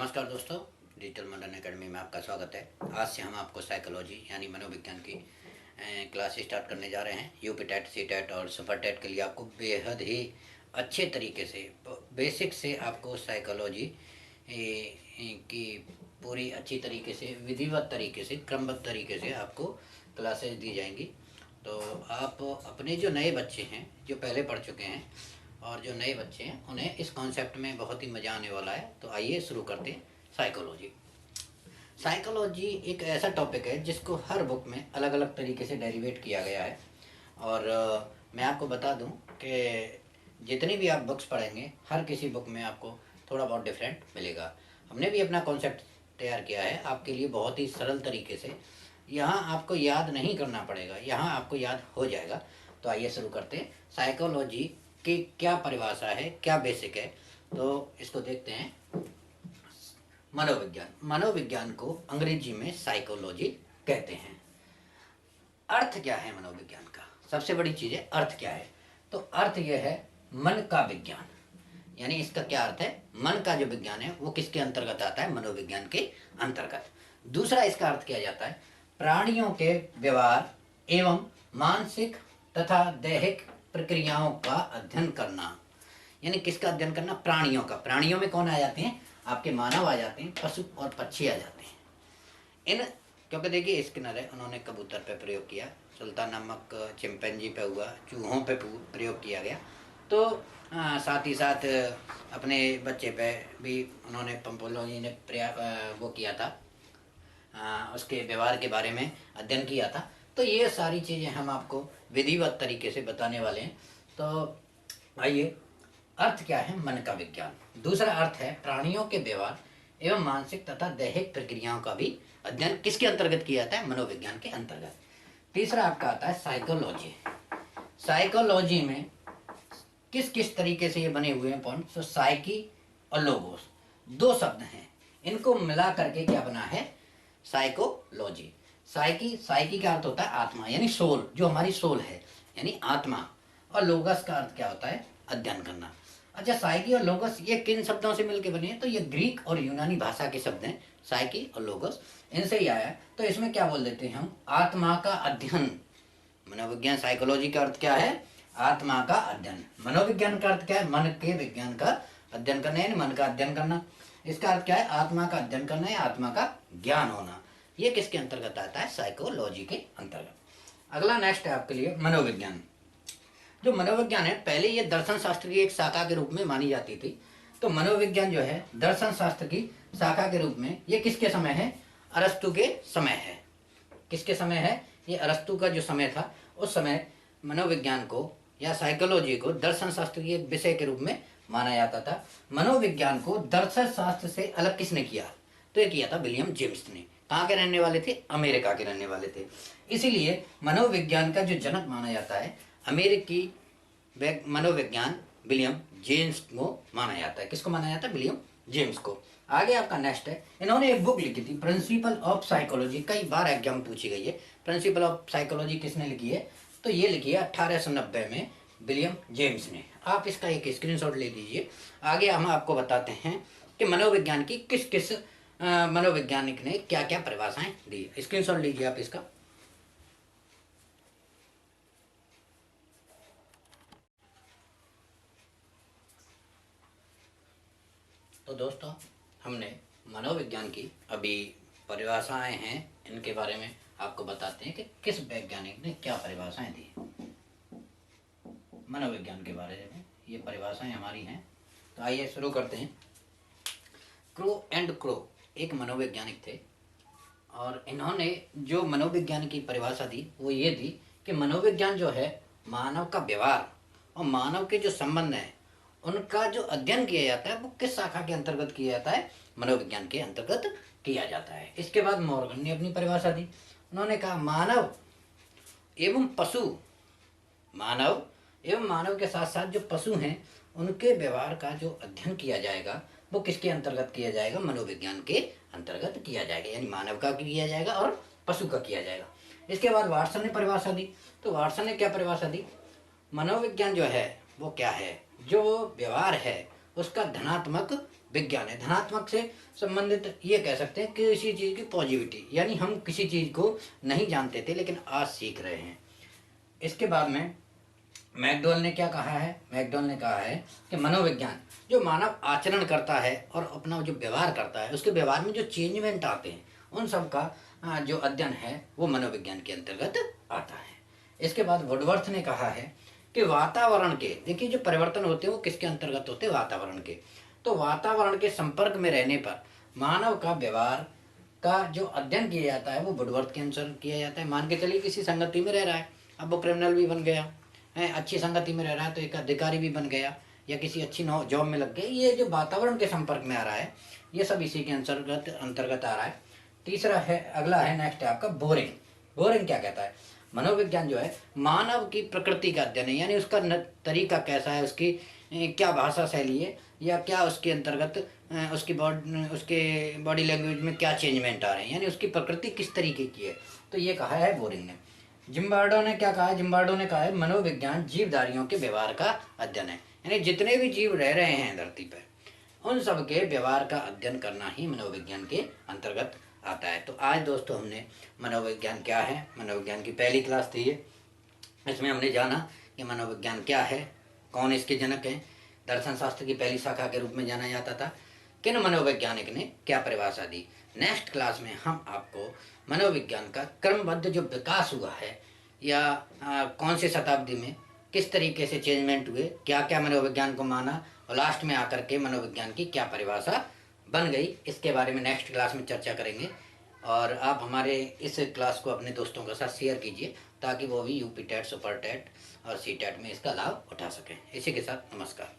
नमस्कार दोस्तों, digital modern academy में आपका स्वागत है। आज से हम आपको साइकोलॉजी यानी मनोविज्ञान की क्लास स्टार्ट करने जा रहे हैं। यूपी टेट, सी टेट और सुपर टेट के लिए आपको बेहद ही अच्छे तरीके से बेसिक से आपको साइकोलॉजी की पूरी अच्छी तरीके से विधिवत तरीके से क्रमबद्ध तरीके से आपको क्लासेस दी जाएंगी। तो आप अपने जो नए बच्चे हैं, जो पहले पढ़ चुके हैं और जो नए बच्चे हैं, उन्हें इस कॉन्सेप्ट में बहुत ही मज़ा आने वाला है। तो आइए शुरू करते हैं। साइकोलॉजी साइकोलॉजी एक ऐसा टॉपिक है जिसको हर बुक में अलग अलग तरीके से डेरिवेट किया गया है। और मैं आपको बता दूं कि जितनी भी आप बुक्स पढ़ेंगे, हर किसी बुक में आपको थोड़ा बहुत डिफरेंट मिलेगा। हमने भी अपना कॉन्सेप्ट तैयार किया है आपके लिए बहुत ही सरल तरीके से। यहाँ आपको याद नहीं करना पड़ेगा, यहाँ आपको याद हो जाएगा। तो आइए शुरू करते हैं। साइकोलॉजी की क्या परिभाषा है, क्या बेसिक है, तो इसको देखते हैं। मनोविज्ञान को अंग्रेजी में साइकोलॉजी कहते हैं। अर्थ क्या है मनोविज्ञान का? सबसे बड़ी चीज है अर्थ क्या है। तो अर्थ यह है मन का विज्ञान। यानी इसका क्या अर्थ है? मन का जो विज्ञान है वो किसके अंतर्गत आता है? मनोविज्ञान के अंतर्गत। दूसरा इसका अर्थ किया जाता है प्राणियों के व्यवहार एवं मानसिक तथा दैहिक प्रक्रियाओं का अध्ययन करना। यानी किसका अध्ययन करना? प्राणियों का। प्राणियों में कौन आ जाते हैं? आपके मानव आ जाते हैं, पशु और पक्षी आ जाते हैं। इन क्योंकि देखिए इस किनारे उन्होंने कबूतर पे प्रयोग किया, सुल्तान नामक चिंपैंजी पे हुआ, चूहों पे प्रयोग किया गया। तो साथ ही साथ अपने बच्चे पे भी उन्होंने पंपोलोजी ने वो किया था, उसके व्यवहार के बारे में अध्ययन किया था। तो ये सारी चीज़ें हम आपको विधिवत तरीके से बताने वाले हैं। तो आइए, अर्थ क्या है? मन का विज्ञान। दूसरा अर्थ है प्राणियों के व्यवहार एवं मानसिक तथा दैहिक प्रक्रियाओं का भी अध्ययन किसके अंतर्गत किया जाता है? मनोविज्ञान के अंतर्गत। तीसरा आपका आता है साइकोलॉजी। साइकोलॉजी में किस किस तरीके से ये बने हुए हैं पॉइंट? तो साइकी और लोगोस दो शब्द हैं, इनको मिला करके क्या बना है? साइकोलॉजी। साइकी का अर्थ होता है आत्मा, यानी सोल, जो हमारी सोल है यानी आत्मा। और लोगस का अर्थ क्या होता है? अध्ययन करना। अच्छा, साइकी और लोगस ये किन शब्दों से मिलकर बने हैं? तो ये ग्रीक और यूनानी भाषा के शब्द हैं, साइकी और लोगस, इनसे ही आया है। तो इसमें क्या बोल देते हैं हम? आत्मा का अध्ययन। मनोविज्ञान साइकोलॉजी का अर्थ क्या है? आत्मा का अध्ययन। मनोविज्ञान का अर्थ क्या है? मन के विज्ञान का अध्ययन करना, यानी मन का अध्ययन करना। इसका अर्थ क्या है? आत्मा का अध्ययन करना या आत्मा का ज्ञान होना। ये किसके अंतर्गत आता है? साइकोलॉजी के अंतर्गत। अगला नेक्स्ट है आपके लिए मनोविज्ञान। जो मनोविज्ञान है, पहले ये दर्शन शास्त्र की एक शाखा के रूप में मानी जाती थी। तो मनोविज्ञान जो है दर्शन शास्त्र की शाखा के रूप में ये किसके समय है? अरस्तु के समय है। किसके समय है? ये अरस्तु का जो समय था, उस समय मनोविज्ञान को या साइकोलॉजी को दर्शन शास्त्र के एक विषय के रूप में माना जाता था। मनोविज्ञान को दर्शन शास्त्र से अलग किसने किया? तो ये किया था विलियम जेम्स ने। कहाँ के रहने वाले थे? अमेरिका के रहने वाले थे। इसीलिए मनोविज्ञान का जो जनक माना जाता है अमेरिकी मनोविज्ञान विलियम जेम्स को माना जाता है। किसको माना जाता है? विलियम जेम्स को। आगे आपका नेक्स्ट है, इन्होंने एक बुक लिखी थी प्रिंसिपल ऑफ साइकोलॉजी। कई बार एग्जाम में पूछी गई है। प्रिंसिपल ऑफ साइकोलॉजी किसने लिखी है? तो ये लिखी है 1890 में विलियम जेम्स ने। आप इसका एक स्क्रीनशॉट ले लीजिए। आगे हम आपको बताते हैं कि मनोविज्ञान की किस किस मनोवैज्ञानिक ने क्या क्या परिभाषाएं दी। स्क्रीनशॉट लीजिए आप इसका। तो दोस्तों, हमने मनोविज्ञान की अभी परिभाषाएं हैं, इनके बारे में आपको बताते हैं कि किस वैज्ञानिक ने क्या परिभाषाएं दी मनोविज्ञान के बारे में। ये परिभाषाएं हमारी हैं। तो आइए शुरू करते हैं। क्रो एंड क्रो एक मनोवैज्ञानिक थे और इन्होंने जो मनोविज्ञान की परिभाषा दी वो ये दी कि मनोविज्ञान जो है मानव का व्यवहार और मानव के जो संबंध हैं उनका जो अध्ययन किया जाता है वो किस शाखा के अंतर्गत किया जाता है? मनोविज्ञान के अंतर्गत किया जाता है। इसके बाद मॉर्गन ने अपनी परिभाषा दी। उन्होंने कहा मानव एवं पशु, मानव एवं मानव के साथ साथ जो पशु हैं उनके व्यवहार का जो अध्ययन किया जाएगा वो किसके अंतर्गत किया जाएगा? मनोविज्ञान के अंतर्गत किया जाएगा। यानी मानव का किया जाएगा और पशु का किया जाएगा। इसके बाद वाटसन ने परिभाषा दी। तो वाटसन ने क्या परिभाषा दी? मनोविज्ञान जो है वो क्या है? जो व्यवहार है उसका धनात्मक विज्ञान है। धनात्मक से संबंधित ये कह सकते हैं कि किसी चीज़ की पॉजिटिविटी, यानी हम किसी चीज़ को नहीं जानते थे लेकिन आज सीख रहे हैं। इसके बाद में मैकडॉल ने क्या कहा है? मैकडॉल ने कहा है कि मनोविज्ञान जो मानव आचरण करता है और अपना जो व्यवहार करता है, उसके व्यवहार में जो चेंजमेंट आते हैं, उन सब का जो अध्ययन है वो मनोविज्ञान के अंतर्गत आता है। इसके बाद वुडवर्थ ने कहा है कि वातावरण के, देखिए जो परिवर्तन होते हैं वो किसके अंतर्गत होते हैं? वातावरण के। तो वातावरण के संपर्क में रहने पर मानव का व्यवहार का जो अध्ययन किया जाता है वो वुडवर्थ के अनुसार किया जाता है। मान के चलिए किसी संगति में रह रहा है, अब वो क्रिमिनल भी बन गया है, अच्छी संगति में रह रहा है तो एक अधिकारी भी बन गया या किसी अच्छी जॉब में लग गया, ये जो वातावरण के संपर्क में आ रहा है ये सब इसी के अंतर्गत आ रहा है। तीसरा है, अगला है नेक्स्ट है आपका बोरिंग। बोरिंग क्या कहता है? मनोविज्ञान जो है मानव की प्रकृति का अध्ययन है, यानी उसका तरीका कैसा है, उसकी क्या भाषा शैली है, या क्या उसके अंतर्गत उसके बॉडी लैंग्वेज में क्या चेंजमेंट आ रहे हैं, यानी उसकी प्रकृति किस तरीके की है। तो ये कहा है बोरिंग ने। जिम्बार्डो ने क्या कहा है? जिम्बार्डो ने कहा है मनोविज्ञान जीवधारियों के व्यवहार का अध्ययन है, यानी जितने भी जीव रह रहे हैं धरती पर उन सब के व्यवहार का अध्ययन करना ही मनोविज्ञान के अंतर्गत आता है। तो आज दोस्तों हमने मनोविज्ञान क्या है, मनोविज्ञान की पहली क्लास थी ये, इसमें हमने जाना कि मनोविज्ञान क्या है, कौन इसके जनक हैं, दर्शन शास्त्र की पहली शाखा के रूप में जाना जाता था, किन मनोवैज्ञानिक ने क्या परिभाषा दी। नेक्स्ट क्लास में हम आपको मनोविज्ञान का क्रमबद्ध जो विकास हुआ है या कौन सी शताब्दी में किस तरीके से चेंजमेंट हुए, क्या क्या मनोविज्ञान को माना और लास्ट में आकर के मनोविज्ञान की क्या परिभाषा बन गई, इसके बारे में नेक्स्ट क्लास में चर्चा करेंगे। और आप हमारे इस क्लास को अपने दोस्तों के साथ शेयर कीजिए ताकि वो भी यूपी टेट, सुपर टेट और सी टेट में इसका लाभ उठा सकें। इसी के साथ नमस्कार।